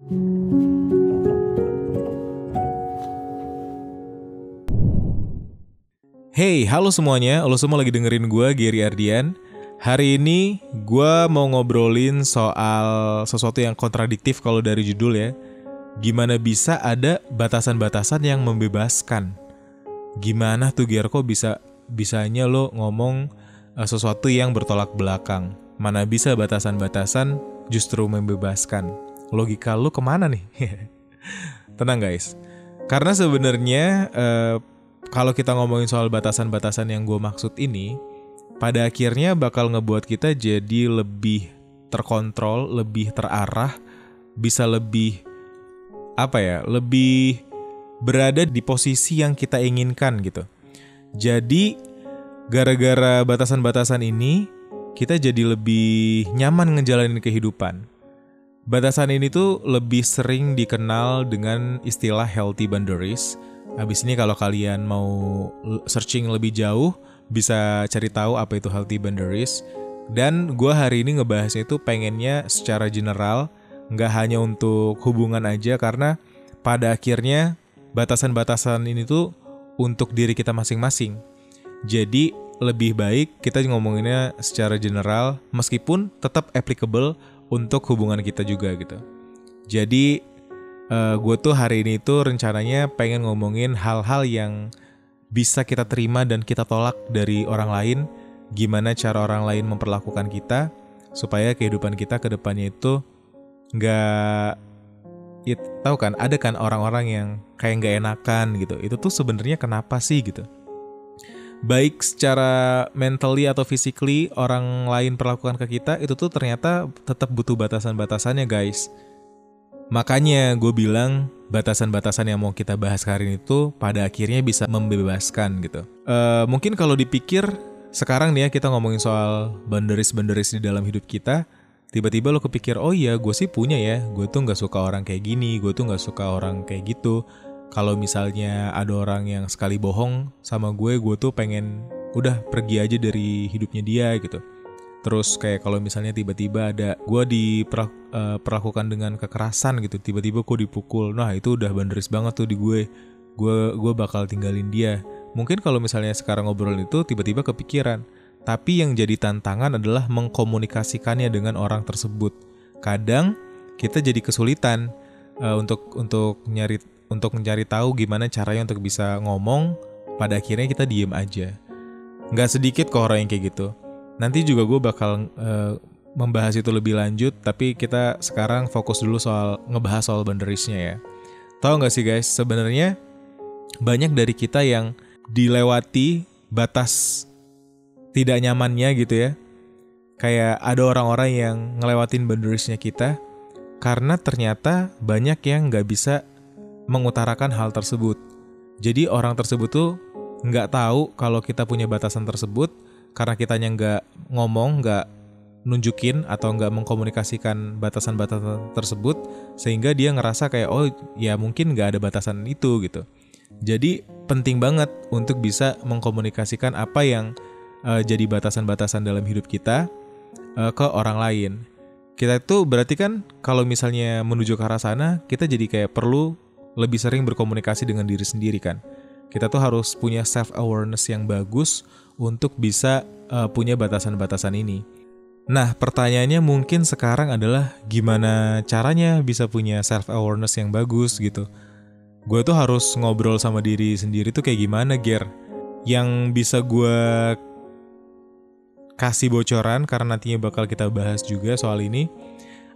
Hey, halo semuanya. Lo semua lagi dengerin gue, Gary Ardian. Hari ini gue mau ngobrolin soal sesuatu yang kontradiktif kalau dari judul ya. Gimana bisa ada batasan-batasan yang membebaskan? Gimana tuh Ger, kok bisanya lo ngomong sesuatu yang bertolak belakang? Mana bisa batasan-batasan justru membebaskan? Logika lo kemana nih? Tenang guys. Karena sebenarnya kalau kita ngomongin soal batasan-batasan yang gue maksud ini, pada akhirnya bakal ngebuat kita jadi lebih terkontrol, lebih terarah, bisa lebih lebih berada di posisi yang kita inginkan gitu. Jadi gara-gara batasan-batasan ini, kita jadi lebih nyaman ngejalanin kehidupan. Batasan ini tuh lebih sering dikenal dengan istilah healthy boundaries. Habis ini kalau kalian mau searching lebih jauh, bisa cari tahu apa itu healthy boundaries. Dan gue hari ini ngebahasnya itu pengennya secara general, nggak hanya untuk hubungan aja, karena pada akhirnya batasan-batasan ini tuh untuk diri kita masing-masing. Jadi lebih baik kita ngomonginnya secara general, meskipun tetap applicable untuk hubungan kita juga gitu. Jadi gue tuh hari ini tuh rencananya pengen ngomongin hal-hal yang bisa kita terima dan kita tolak dari orang lain. Gimana cara orang lain memperlakukan kita, supaya kehidupan kita ke depannya itu gak... Ya, tahu kan, ada kan orang-orang yang kayak gak enakan gitu. Itu tuh sebenarnya kenapa sih gitu. Baik secara mentally atau physically orang lain perlakukan ke kita, itu tuh ternyata tetap butuh batasan-batasannya guys. Makanya gue bilang batasan-batasan yang mau kita bahas hari ini tuh pada akhirnya bisa membebaskan gitu. Mungkin kalau dipikir sekarang nih ya, kita ngomongin soal boundaries di dalam hidup kita, tiba-tiba lo kepikir, oh iya gue sih punya ya, gue tuh gak suka orang kayak gini, gue tuh gak suka orang kayak gitu. Kalau misalnya ada orang yang sekali bohong sama gue tuh pengen udah pergi aja dari hidupnya dia gitu. Terus kayak kalau misalnya tiba-tiba ada gue diperlakukan dengan kekerasan gitu, tiba-tiba gue dipukul, nah itu udah boundaries banget tuh di gue bakal tinggalin dia. Mungkin kalau misalnya sekarang ngobrol itu tiba-tiba kepikiran, tapi yang jadi tantangan adalah mengkomunikasikannya dengan orang tersebut. Kadang kita jadi kesulitan untuk mencari tahu gimana caranya untuk bisa ngomong. Pada akhirnya kita diem aja. Nggak sedikit kok orang yang kayak gitu. Nanti juga gue bakal membahas itu lebih lanjut, tapi kita sekarang fokus dulu ngebahas soal boundariesnya ya. Tahu nggak sih guys, sebenarnya banyak dari kita yang dilewati batas tidak nyamannya gitu ya. Kayak ada orang-orang yang ngelewatin boundariesnya kita, karena ternyata banyak yang nggak bisa mengutarakan hal tersebut. Jadi orang tersebut tuh nggak tahu kalau kita punya batasan tersebut, karena kitanya nggak ngomong, nggak nunjukin atau nggak mengkomunikasikan batasan-batasan tersebut, sehingga dia ngerasa kayak oh ya mungkin nggak ada batasan itu gitu. Jadi penting banget untuk bisa mengkomunikasikan apa yang jadi batasan-batasan dalam hidup kita ke orang lain. Kita itu berarti kan kalau misalnya menuju ke arah sana, kita jadi kayak perlu lebih sering berkomunikasi dengan diri sendiri kan. Kita tuh harus punya self-awareness yang bagus untuk bisa punya batasan-batasan ini. Nah, pertanyaannya mungkin sekarang adalah gimana caranya bisa punya self-awareness yang bagus gitu. Gue tuh harus ngobrol sama diri sendiri tuh kayak gimana, Ger? Yang bisa gue kasih bocoran, karena nantinya bakal kita bahas juga soal ini,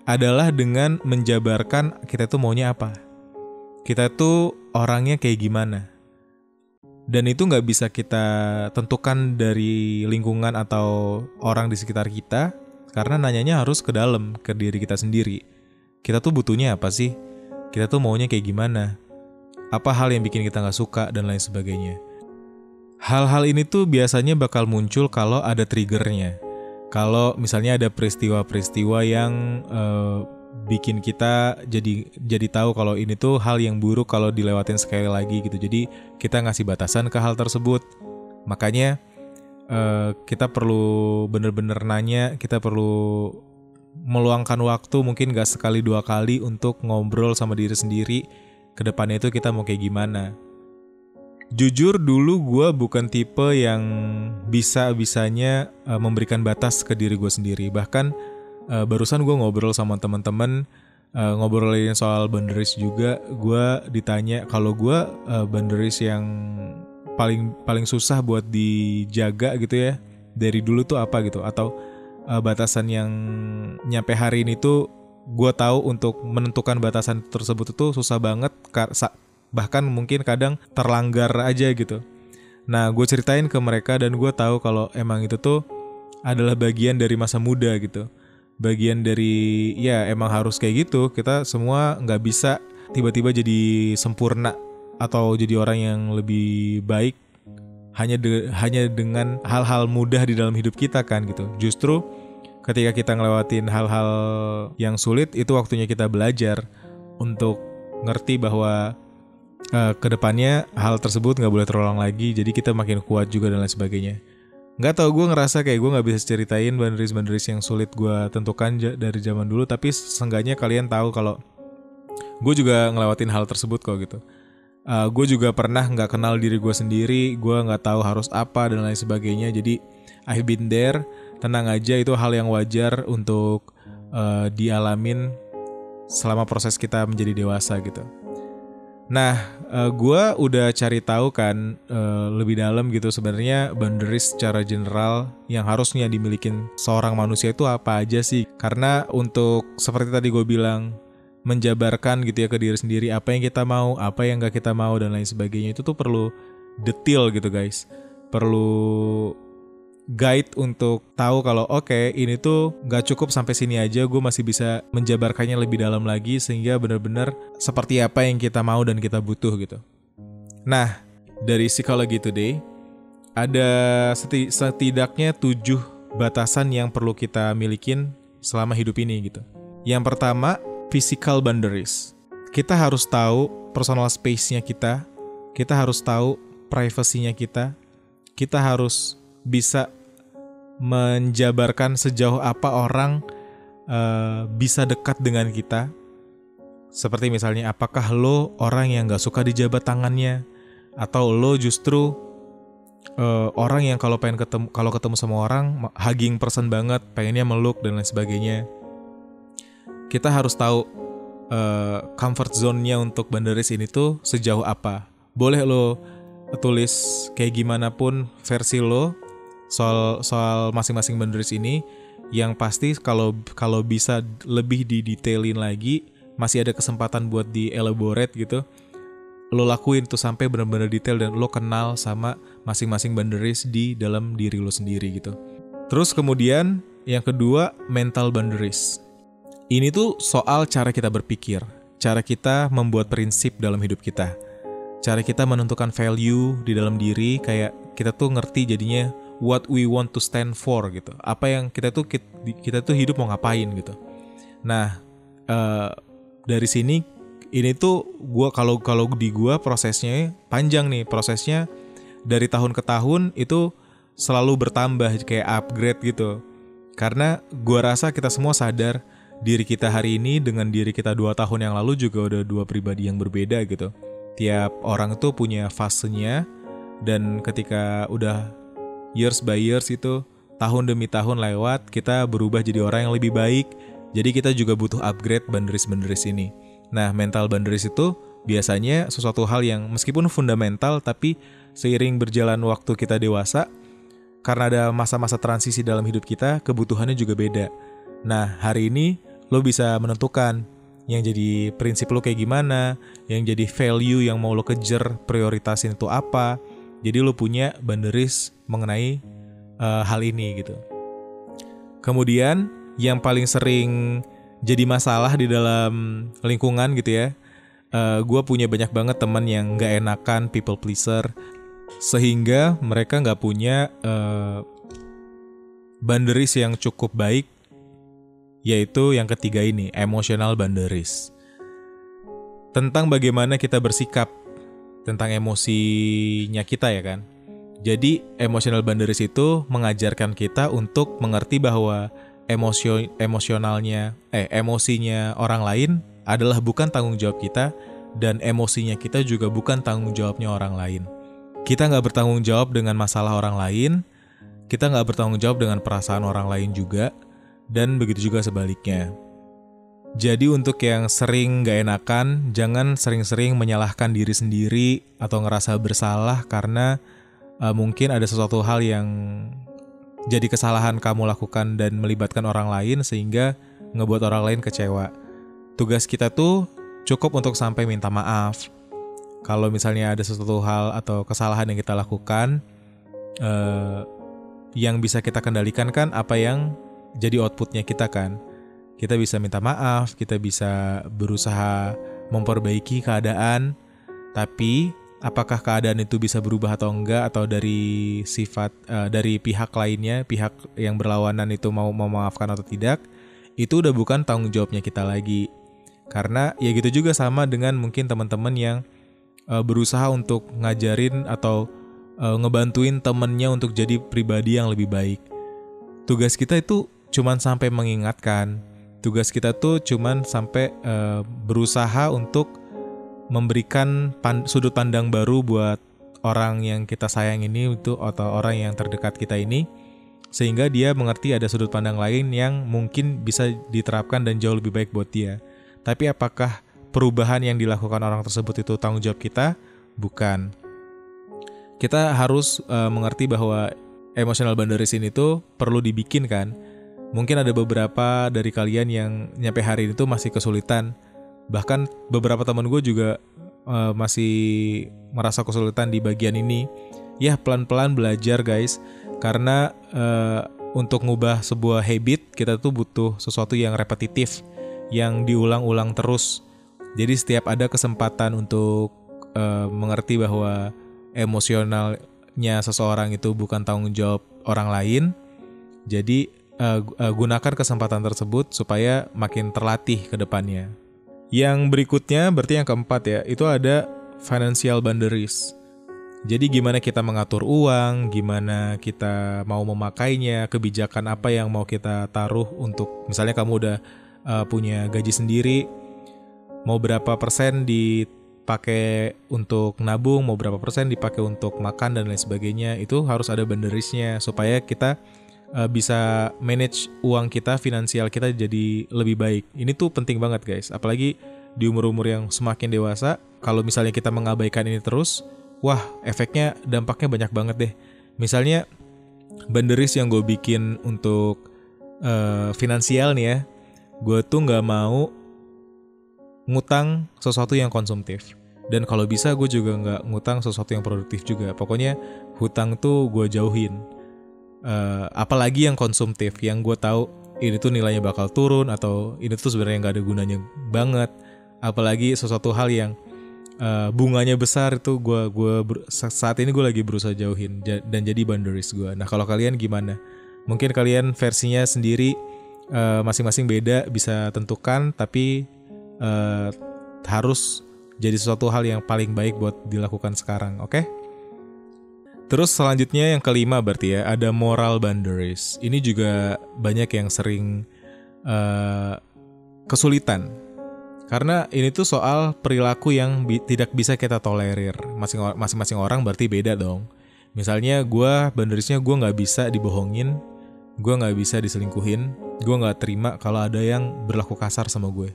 adalah dengan menjabarkan kita tuh maunya apa. Kita tuh orangnya kayak gimana. Dan itu gak bisa kita tentukan dari lingkungan atau orang di sekitar kita, karena nanyanya harus ke dalam, ke diri kita sendiri. Kita tuh butuhnya apa sih? Kita tuh maunya kayak gimana? Apa hal yang bikin kita gak suka dan lain sebagainya. Hal-hal ini tuh biasanya bakal muncul kalau ada triggernya. Kalau misalnya ada peristiwa-peristiwa yang bikin kita jadi tahu kalau ini tuh hal yang buruk kalau dilewatin sekali lagi gitu. Jadi kita ngasih batasan ke hal tersebut. Makanya kita perlu bener-bener nanya, kita perlu meluangkan waktu mungkin gak sekali dua kali untuk ngobrol sama diri sendiri ke depannya itu kita mau kayak gimana. Jujur dulu gue bukan tipe yang bisa-bisanya memberikan batas ke diri gue sendiri. Bahkan barusan gue ngobrol sama teman-teman, ngobrolin soal boundaries juga. Gue ditanya kalau gue boundaries yang paling susah buat dijaga gitu ya dari dulu tuh apa gitu, atau batasan yang nyampe hari ini tuh gue tahu untuk menentukan batasan tersebut itu susah banget, bahkan mungkin kadang terlanggar aja gitu. Nah gue ceritain ke mereka dan gue tahu kalau emang itu tuh adalah bagian dari masa muda gitu, bagian dari ya emang harus kayak gitu. Kita semua nggak bisa tiba-tiba jadi sempurna atau jadi orang yang lebih baik hanya dengan hal-hal mudah di dalam hidup kita kan gitu. Justru ketika kita ngelewatin hal-hal yang sulit, itu waktunya kita belajar untuk ngerti bahwa kedepannya hal tersebut nggak boleh terulang lagi. Jadi kita makin kuat juga dan lain sebagainya. Nggak tahu, gue ngerasa kayak gue nggak bisa ceritain boundaries yang sulit gue tentukan dari zaman dulu, tapi seenggaknya kalian tahu kalau gue juga ngelewatin hal tersebut kok gitu. Gue juga pernah nggak kenal diri gue sendiri, gue nggak tahu harus apa dan lain sebagainya. Jadi I've been there. Tenang aja, itu hal yang wajar untuk dialamin selama proses kita menjadi dewasa gitu. Nah, gue udah cari tahu kan lebih dalam gitu sebenarnya boundaries secara general yang harusnya dimiliki seorang manusia itu apa aja sih. Karena untuk seperti tadi gue bilang, menjabarkan gitu ya ke diri sendiri apa yang kita mau, apa yang gak kita mau dan lain sebagainya, itu tuh perlu detail gitu guys. Perlu guide untuk tahu kalau oke, ini tuh gak cukup sampai sini aja, gue masih bisa menjabarkannya lebih dalam lagi sehingga benar-benar seperti apa yang kita mau dan kita butuh gitu. Nah, dari Psychology Today ada setidaknya 7 batasan yang perlu kita milikin selama hidup ini gitu. Yang pertama, physical boundaries. Kita harus tahu personal space-nya kita harus tahu privacy-nya kita harus bisa menjabarkan sejauh apa orang bisa dekat dengan kita. Seperti misalnya, apakah lo orang yang gak suka dijabat tangannya, atau lo justru orang yang kalau ketemu sama orang hugging person banget, pengennya meluk dan lain sebagainya. Kita harus tahu comfort zone-nya untuk boundaries ini tuh sejauh apa. Boleh lo tulis kayak gimana pun versi lo soal masing-masing boundaries ini. Yang pasti kalau bisa lebih didetailin lagi, masih ada kesempatan buat di-elaborate gitu. Lo lakuin tuh sampai benar-benar detail dan lo kenal sama masing-masing boundaries di dalam diri lo sendiri gitu. Terus kemudian yang kedua, mental boundaries. Ini tuh soal cara kita berpikir, cara kita membuat prinsip dalam hidup kita, cara kita menentukan value di dalam diri, kayak kita tuh ngerti jadinya what we want to stand for gitu. Apa yang kita tuh hidup mau ngapain gitu. Nah, dari sini ini tuh kalau di gua prosesnya panjang nih, prosesnya dari tahun ke tahun itu selalu bertambah kayak upgrade gitu. Karena gua rasa kita semua sadar diri kita hari ini dengan diri kita 2 tahun yang lalu juga udah 2 pribadi yang berbeda gitu. Tiap orang tuh punya fasenya, dan ketika udah years by years itu, tahun demi tahun lewat, kita berubah jadi orang yang lebih baik. Jadi kita juga butuh upgrade boundaries ini. Nah, mental boundaries itu biasanya sesuatu hal yang meskipun fundamental, tapi seiring berjalan waktu kita dewasa, karena ada masa-masa transisi dalam hidup kita, kebutuhannya juga beda. Nah, hari ini lo bisa menentukan yang jadi prinsip lo kayak gimana, yang jadi value yang mau lo kejar, prioritasin itu apa. Jadi lo punya boundaries mengenai hal ini gitu. Kemudian yang paling sering jadi masalah di dalam lingkungan gitu ya, gue punya banyak banget teman yang gak enakan, people pleaser, sehingga mereka gak punya boundaries yang cukup baik, yaitu yang ketiga ini, emotional boundaries. Tentang bagaimana kita bersikap tentang emosinya kita ya kan. Jadi emotional boundaries itu mengajarkan kita untuk mengerti bahwa emosinya orang lain adalah bukan tanggung jawab kita, dan emosinya kita juga bukan tanggung jawabnya orang lain. Kita nggak bertanggung jawab dengan masalah orang lain, kita nggak bertanggung jawab dengan perasaan orang lain juga, dan begitu juga sebaliknya. Jadi untuk yang sering gak enakan, jangan sering-sering menyalahkan diri sendiri atau ngerasa bersalah karena mungkin ada sesuatu hal yang jadi kesalahan kamu lakukan dan melibatkan orang lain sehingga ngebuat orang lain kecewa. Tugas kita tuh cukup untuk sampai minta maaf. Kalau misalnya ada sesuatu hal atau kesalahan yang kita lakukan, yang bisa kita kendalikan kan apa yang jadi outputnya kita kan. Kita bisa minta maaf, kita bisa berusaha memperbaiki keadaan, tapi apakah keadaan itu bisa berubah atau enggak, atau dari sifat dari pihak lainnya, pihak yang berlawanan itu mau memaafkan atau tidak, itu udah bukan tanggung jawabnya kita lagi. Karena ya gitu juga sama dengan mungkin teman-teman yang berusaha untuk ngajarin atau ngebantuin temennya untuk jadi pribadi yang lebih baik. Tugas kita itu cuman sampai mengingatkan. Tugas kita tuh cuman sampai berusaha untuk memberikan sudut pandang baru buat orang yang kita sayang ini itu, atau orang yang terdekat kita ini, sehingga dia mengerti ada sudut pandang lain yang mungkin bisa diterapkan dan jauh lebih baik buat dia. Tapi apakah perubahan yang dilakukan orang tersebut itu tanggung jawab kita? Bukan. Kita harus mengerti bahwa emotional boundaries ini tuh perlu dibikin kan. Mungkin ada beberapa dari kalian yang nyampe hari ini tuh masih kesulitan. Bahkan beberapa teman gue juga masih merasa kesulitan di bagian ini. Ya pelan-pelan belajar guys. Karena untuk ngubah sebuah habit, kita tuh butuh sesuatu yang repetitif, yang diulang-ulang terus. Jadi setiap ada kesempatan untuk mengerti bahwa emosionalnya seseorang itu bukan tanggung jawab orang lain, jadi gunakan kesempatan tersebut supaya makin terlatih ke depannya. Yang berikutnya berarti yang keempat ya, itu ada financial boundaries. Jadi gimana kita mengatur uang, gimana kita mau memakainya, kebijakan apa yang mau kita taruh untuk, misalnya kamu udah punya gaji sendiri, mau berapa persen dipakai untuk nabung, mau berapa persen dipakai untuk makan dan lain sebagainya, itu harus ada boundariesnya supaya kita bisa manage uang kita, finansial kita jadi lebih baik. Ini tuh penting banget guys, apalagi di umur-umur yang semakin dewasa. Kalau misalnya kita mengabaikan ini terus, wah efeknya, dampaknya banyak banget deh. Misalnya boundaries yang gue bikin untuk finansial nih ya, gue tuh gak mau ngutang sesuatu yang konsumtif. Dan kalau bisa gue juga gak ngutang sesuatu yang produktif juga. Pokoknya hutang tuh gue jauhin. Apalagi yang konsumtif, yang gue tahu ini tuh nilainya bakal turun, atau ini tuh sebenarnya nggak ada gunanya banget. Apalagi sesuatu hal yang bunganya besar, itu saat ini gue lagi berusaha jauhin dan jadi boundaries gue. Nah kalau kalian gimana? Mungkin kalian versinya sendiri, masing-masing beda, bisa tentukan, tapi harus jadi sesuatu hal yang paling baik buat dilakukan sekarang, oke? Terus selanjutnya yang kelima berarti ya, ada moral boundaries. Ini juga banyak yang sering kesulitan. Karena ini tuh soal perilaku yang tidak bisa kita tolerir. Masing-masing orang berarti beda dong. Misalnya boundariesnya gue gak bisa dibohongin, gue gak bisa diselingkuhin, gue gak terima kalau ada yang berlaku kasar sama gue.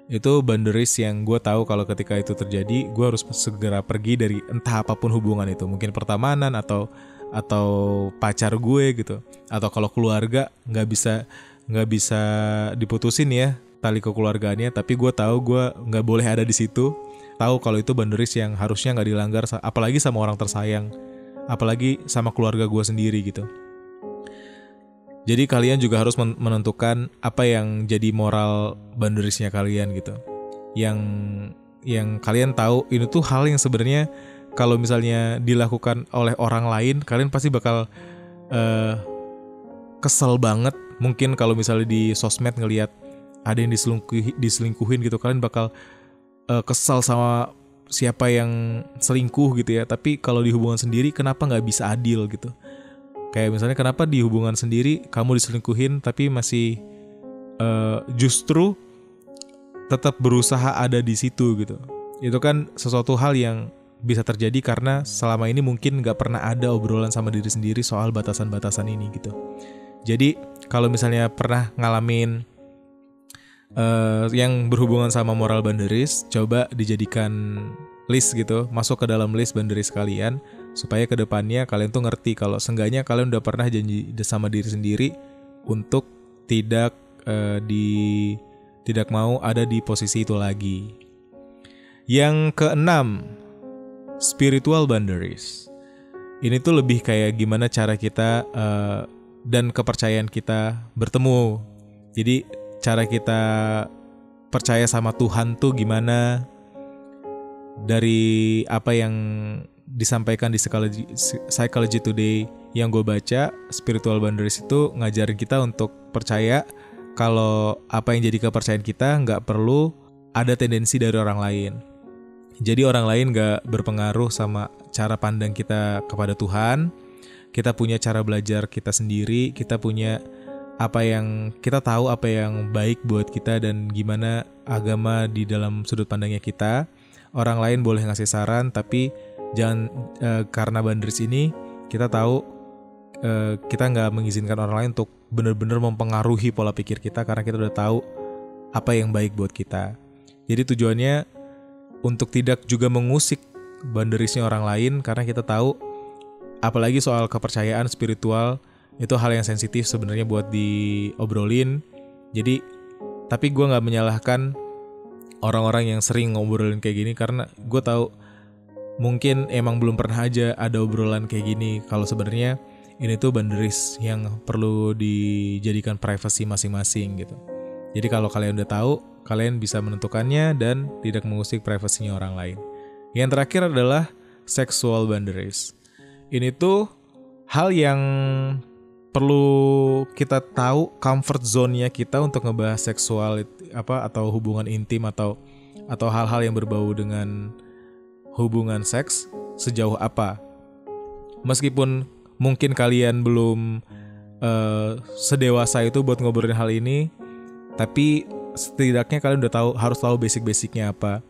Itu boundaries yang gue tahu kalau ketika itu terjadi, gue harus segera pergi dari entah apapun hubungan itu, mungkin pertemanan atau pacar gue gitu, atau kalau keluarga nggak bisa diputusin ya tali kekeluargaannya, tapi gue tahu gue nggak boleh ada di situ. Tahu kalau itu boundaries yang harusnya nggak dilanggar, apalagi sama orang tersayang, apalagi sama keluarga gue sendiri gitu. Jadi kalian juga harus menentukan apa yang jadi moral boundariesnya kalian gitu. Yang kalian tahu ini tuh hal yang sebenarnya kalau misalnya dilakukan oleh orang lain, kalian pasti bakal kesel banget. Mungkin kalau misalnya di sosmed ngelihat ada yang diselingkuhin gitu, kalian bakal kesel sama siapa yang selingkuh gitu ya. Tapi kalau di hubungan sendiri, kenapa nggak bisa adil gitu? Kayak misalnya kenapa di hubungan sendiri kamu diselingkuhin tapi masih justru tetap berusaha ada di situ gitu. Itu kan sesuatu hal yang bisa terjadi karena selama ini mungkin gak pernah ada obrolan sama diri sendiri soal batasan-batasan ini gitu. Jadi kalau misalnya pernah ngalamin yang berhubungan sama moral boundaries, coba dijadikan list gitu, masuk ke dalam list boundaries kalian, supaya kedepannya kalian tuh ngerti kalau seenggaknya kalian udah pernah janji sama diri sendiri untuk tidak mau ada di posisi itu lagi. Yang keenam, spiritual boundaries. Ini tuh lebih kayak gimana cara kita dan kepercayaan kita bertemu. Jadi cara kita percaya sama Tuhan tuh gimana, dari apa yang disampaikan di Psychology Today yang gue baca, spiritual boundaries itu ngajarin kita untuk percaya kalau apa yang jadi kepercayaan kita gak perlu ada tendensi dari orang lain. Jadi orang lain gak berpengaruh sama cara pandang kita kepada Tuhan. Kita punya cara belajar kita sendiri, kita punya apa yang kita tahu, apa yang baik buat kita dan gimana agama di dalam sudut pandangnya kita. Orang lain boleh ngasih saran, tapi jangan karena boundaries ini kita tahu kita nggak mengizinkan orang lain untuk benar-benar mempengaruhi pola pikir kita karena kita udah tahu apa yang baik buat kita. Jadi tujuannya untuk tidak juga mengusik boundariesnya orang lain karena kita tahu, apalagi soal kepercayaan spiritual, itu hal yang sensitif sebenarnya buat diobrolin. Jadi, tapi gue nggak menyalahkan orang-orang yang sering ngobrolin kayak gini karena gue tahu mungkin emang belum pernah aja ada obrolan kayak gini. Kalau sebenarnya ini tuh boundaries yang perlu dijadikan privacy masing-masing gitu. Jadi kalau kalian udah tahu, kalian bisa menentukannya dan tidak mengusik privasinya orang lain. Yang terakhir adalah sexual boundaries. Ini tuh hal yang perlu kita tahu comfort zone-nya kita untuk ngebahas seksual atau hubungan intim atau hal-hal yang berbau dengan hubungan seks sejauh apa. Meskipun mungkin kalian belum sedewasa itu buat ngobrolin hal ini, tapi setidaknya kalian udah harus tahu basic-basicnya apa.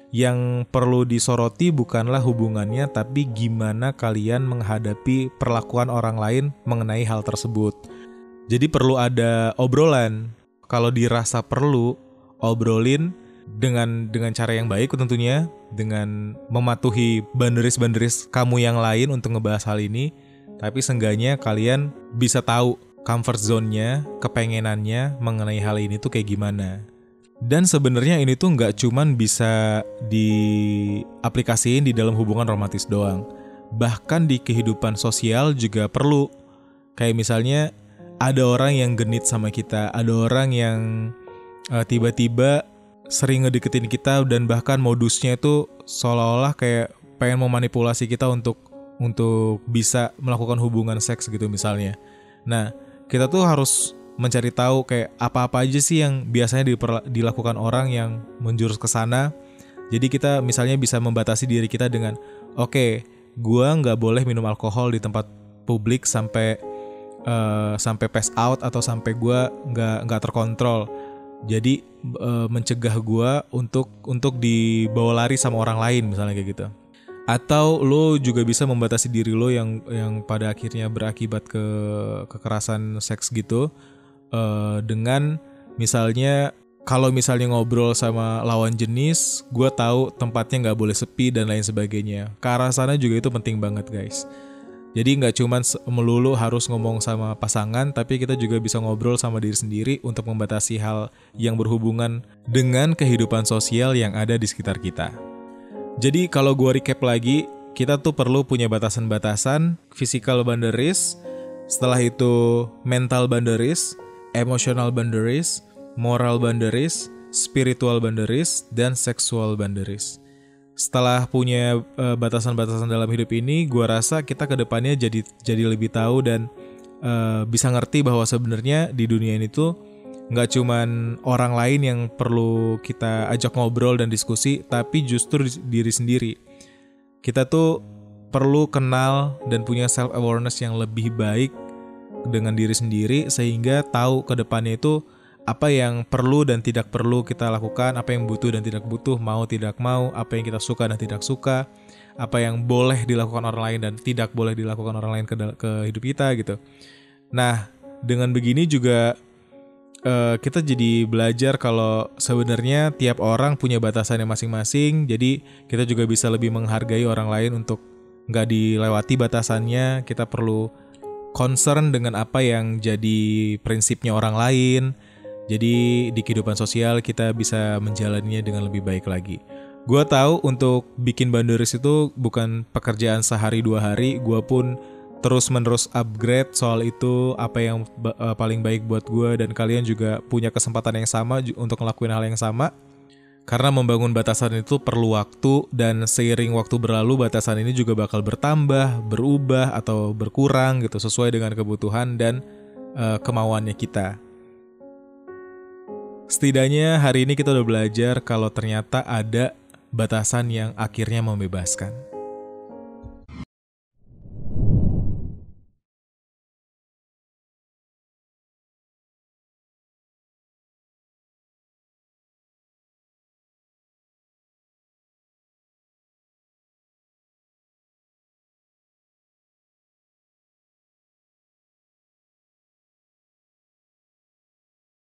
Yang perlu disoroti bukanlah hubungannya, tapi gimana kalian menghadapi perlakuan orang lain mengenai hal tersebut. Jadi perlu ada obrolan. Kalau dirasa perlu, obrolin dengan cara yang baik tentunya, dengan mematuhi boundaries kamu yang lain untuk ngebahas hal ini. Tapi seenggaknya kalian bisa tahu comfort zone-nya, kepengenannya mengenai hal ini tuh kayak gimana. Dan sebenarnya ini tuh nggak cuman bisa diaplikasiin di dalam hubungan romantis doang. Bahkan di kehidupan sosial juga perlu. Kayak misalnya ada orang yang genit sama kita, ada orang yang tiba-tiba sering ngedeketin kita dan bahkan modusnya itu seolah-olah kayak pengen memanipulasi kita untuk bisa melakukan hubungan seks gitu misalnya. Nah, kita tuh harus mencari tahu kayak apa-apa aja sih yang biasanya dilakukan orang yang menjurus ke sana. Jadi kita misalnya bisa membatasi diri kita dengan oke, gua nggak boleh minum alkohol di tempat publik sampai pass out atau sampai gua nggak terkontrol. Jadi mencegah gua untuk dibawa lari sama orang lain misalnya kayak gitu. Atau lo juga bisa membatasi diri lo yang pada akhirnya berakibat ke kekerasan seks gitu. Dengan misalnya kalau misalnya ngobrol sama lawan jenis, gue tahu tempatnya nggak boleh sepi dan lain sebagainya. Ke arah sana juga itu penting banget guys. Jadi nggak cuma melulu harus ngomong sama pasangan, tapi kita juga bisa ngobrol sama diri sendiri untuk membatasi hal yang berhubungan dengan kehidupan sosial yang ada di sekitar kita. Jadi kalau gue recap lagi, kita tuh perlu punya batasan-batasan, physical boundaries, setelah itu mental boundaries, emotional boundaries, moral boundaries, spiritual boundaries, dan sexual boundaries. Setelah punya batasan-batasan dalam hidup ini, gua rasa kita ke depannya jadi lebih tahu dan bisa ngerti bahwa sebenarnya di dunia ini tuh nggak cuman orang lain yang perlu kita ajak ngobrol dan diskusi, tapi justru diri sendiri. Kita tuh perlu kenal dan punya self awareness yang lebih baik dengan diri sendiri, sehingga tahu ke depannya itu apa yang perlu dan tidak perlu kita lakukan, apa yang butuh dan tidak butuh, mau tidak mau, apa yang kita suka dan tidak suka, apa yang boleh dilakukan orang lain dan tidak boleh dilakukan orang lain ke hidup kita gitu. Nah, dengan begini juga kita jadi belajar kalau sebenarnya tiap orang punya batasannya masing-masing. Jadi kita juga bisa lebih menghargai orang lain untuk nggak dilewati batasannya. Kita perlu concern dengan apa yang jadi prinsipnya orang lain. Jadi di kehidupan sosial kita bisa menjalaninya dengan lebih baik lagi. Gua tahu untuk bikin boundaries itu bukan pekerjaan sehari 2 hari. Gua pun terus-menerus upgrade soal itu, apa yang paling baik buat gue, dan kalian juga punya kesempatan yang sama untuk ngelakuin hal yang sama. Karena membangun batasan itu perlu waktu, dan seiring waktu berlalu batasan ini juga bakal bertambah, berubah, atau berkurang gitu sesuai dengan kebutuhan dan kemauannya kita. Setidaknya hari ini kita udah belajar kalau ternyata ada batasan yang akhirnya membebaskan.